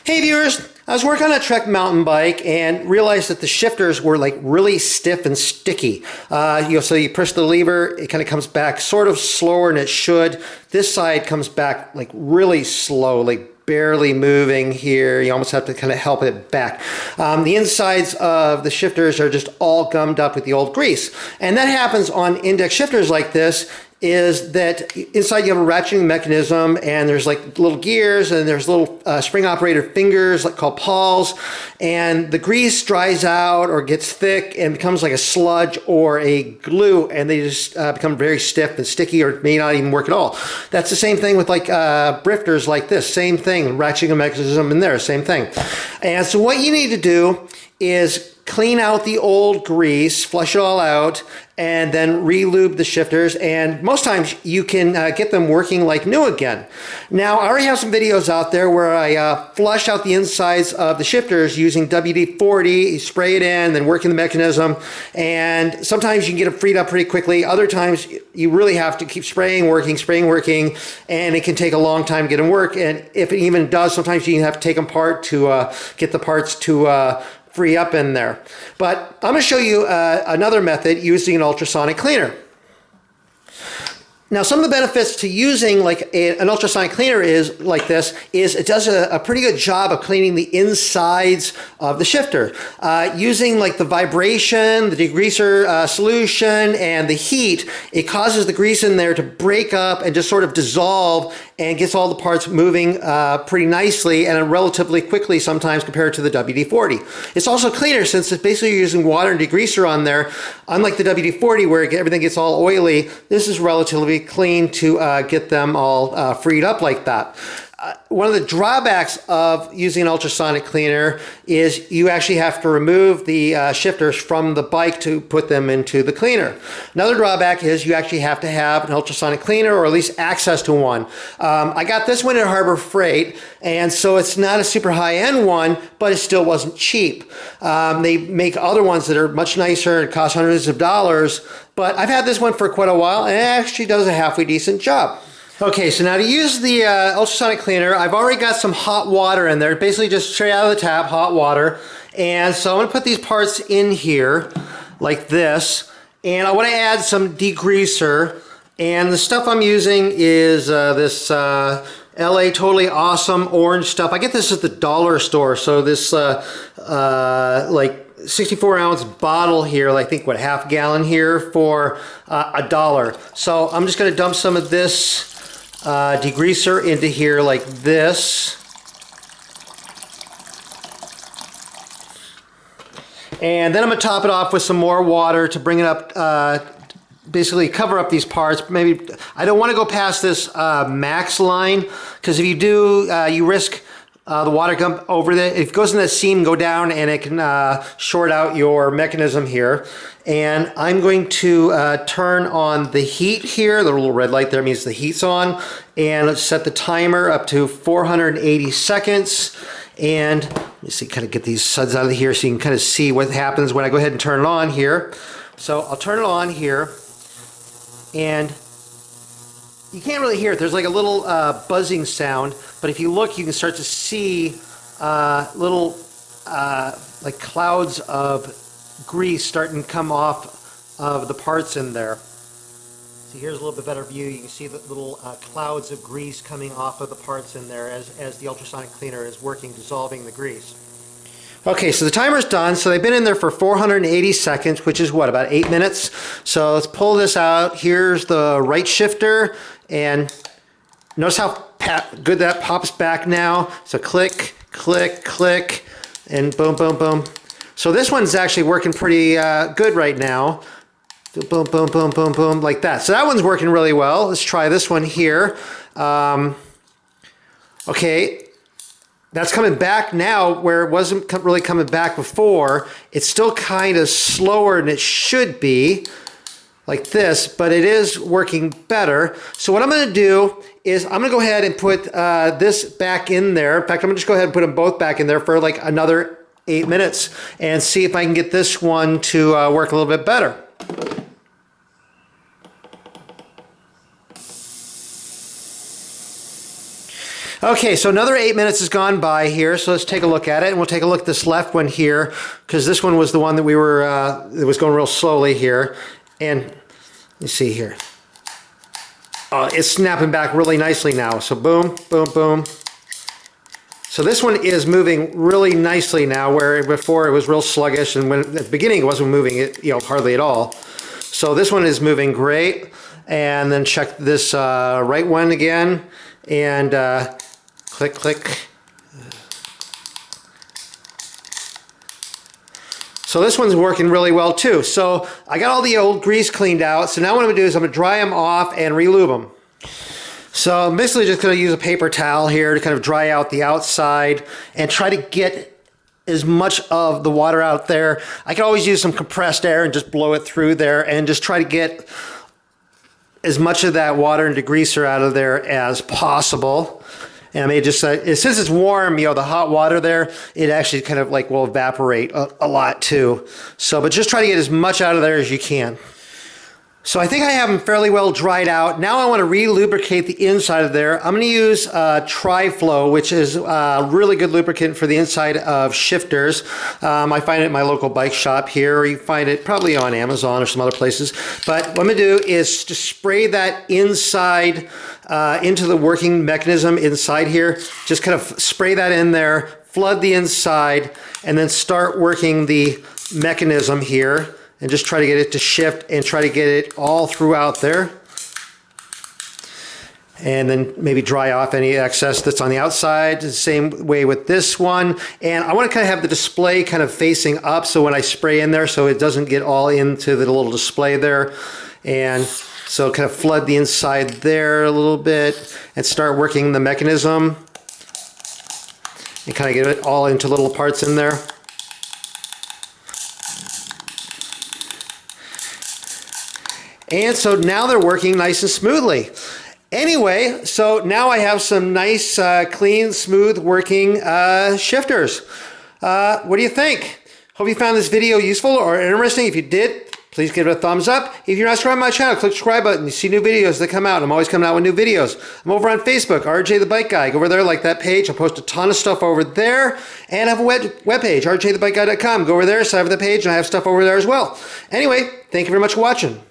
Hey viewers, I was working on a Trek mountain bike and realized that the shifters were like really stiff and sticky. So you push the lever, it kind of comes back sort of slower than it should. This side comes back like really slow, like barely moving here. You almost have to kind of help it back. The insides of the shifters are just all gummed up with the old grease. And that happens on index shifters like this. Is that inside you have a ratcheting mechanism, and there's like little gears, and there's little spring operated fingers like called pawls, and the grease dries out or gets thick and becomes like a sludge or a glue, and they just become very stiff and sticky, or may not even work at all. That's the same thing with like brifters like this, same thing, ratcheting mechanism in there, same thing. And so what you need to do is clean out the old grease, flush it all out, and then re-lube the shifters, and most times you can get them working like new again. Now, I already have some videos out there where I flush out the insides of the shifters using WD-40, you spray it in, then working the mechanism, and sometimes you can get it freed up pretty quickly. Other times you really have to keep spraying, working, and it can take a long time to get them work, and if it even does, sometimes you have to take them apart to get the parts to free up in there. But I'm going to show you another method using an ultrasonic cleaner. Now, some of the benefits to using like an ultrasonic cleaner is like this, is it does a pretty good job of cleaning the insides of the shifter. Using like the vibration, the degreaser solution, and the heat, it causes the grease in there to break up and just sort of dissolve and gets all the parts moving pretty nicely and relatively quickly sometimes compared to the WD-40. It's also cleaner since it's basically using water and degreaser on there. Unlike the WD-40 where everything gets all oily, this is relatively clean to get them all freed up like that. One of the drawbacks of using an ultrasonic cleaner is you actually have to remove the shifters from the bike to put them into the cleaner. Another drawback is you actually have to have an ultrasonic cleaner, or at least access to one. I got this one at Harbor Freight, and so it's not a super high-end one, but it still wasn't cheap. They make other ones that are much nicer and cost hundreds of dollars, but I've had this one for quite a while, and it actually does a halfway decent job. Okay, so now to use the ultrasonic cleaner, I've already got some hot water in there, basically just straight out of the tap, hot water. And so I'm going to put these parts in here like this, and I want to add some degreaser. And the stuff I'm using is this LA Totally Awesome orange stuff. I get this at the dollar store, so this like 64-ounce bottle here, I think what, half gallon here for $1. So I'm just going to dump some of this degreaser into here like this. And then I'm going to top it off with some more water to bring it up, basically cover up these parts. Maybe I don't want to go past this max line, because if you do, you risk the water come over there. If it goes in that seam, go down, and it can short out your mechanism here. And I'm going to turn on the heat here. The little red light there means the heat's on. And let's set the timer up to 480 seconds. And let me see, kind of get these suds out of here so you can kind of see what happens when I go ahead and turn it on here. So I'll turn it on here, and you can't really hear it. There's like a little buzzing sound, but if you look, you can start to see little like clouds of grease starting to come off of the parts in there. So here's a little bit better view. You can see the little clouds of grease coming off of the parts in there as the ultrasonic cleaner is working, dissolving the grease. Okay, so the timer's done. So they've been in there for 480 seconds, which is what, about 8 minutes? So let's pull this out. Here's the right shifter, and notice how good that pops back now. So click, click, click, and boom, boom, boom. So this one's actually working pretty good right now. Boom, boom, boom, boom, boom, like that. So that one's working really well. Let's try this one here. Okay. That's coming back now where it wasn't really coming back before. It's still kind of slower than it should be, like this, but it is working better. So what I'm going to do is I'm going to go ahead and put this back in there. In fact, I'm going to just go ahead and put them both back in there for like another 8 minutes and see if I can get this one to work a little bit better. Okay, so another 8 minutes has gone by here, so let's take a look at it, and we'll take a look at this left one here, because this one was the one that we were, it was going real slowly here, and you see here. It's snapping back really nicely now, so boom, boom, boom. So this one is moving really nicely now, where before it was real sluggish, and when at the beginning it wasn't moving it, hardly at all. So this one is moving great, and then check this right one again, and click, click. So this one's working really well too. So I got all the old grease cleaned out. So now what I'm gonna do is I'm gonna dry them off and re-lube them. So I'm basically just gonna use a paper towel here to kind of dry out the outside and try to get as much of the water out there. I can always use some compressed air and just blow it through there and just try to get as much of that water and degreaser out of there as possible. And I mean, just since it's warm, the hot water there, it actually kind of like will evaporate a lot too. So, but just try to get as much out of there as you can. So I think I have them fairly well dried out. Now I want to re-lubricate the inside of there. I'm going to use Tri-Flow, which is a really good lubricant for the inside of shifters. I find it at my local bike shop here, or you find it probably on Amazon or some other places. But what I'm going to do is just spray that inside into the working mechanism inside here. Just kind of spray that in there, flood the inside, and then start working the mechanism here. And just try to get it to shift and try to get it all throughout there. And then maybe dry off any excess that's on the outside. The same way with this one. And I want to kind of have the display kind of facing up, so when I spray in there, so it doesn't get all into the little display there. And so kind of flood the inside there a little bit and start working the mechanism. And kind of get it all into little parts in there. And so now they're working nice and smoothly. Anyway, so now I have some nice, clean, smooth working shifters. What do you think? Hope you found this video useful or interesting. If you did, please give it a thumbs up. If you're not subscribed to my channel, click the subscribe button. You see new videos that come out. I'm always coming out with new videos. I'm over on Facebook, RJ the Bike Guy. Go over there, like that page. I post a ton of stuff over there. And I have a webpage, rjthebikeguy.com. Go over there, sign up for the page, and I have stuff over there as well. Anyway, thank you very much for watching.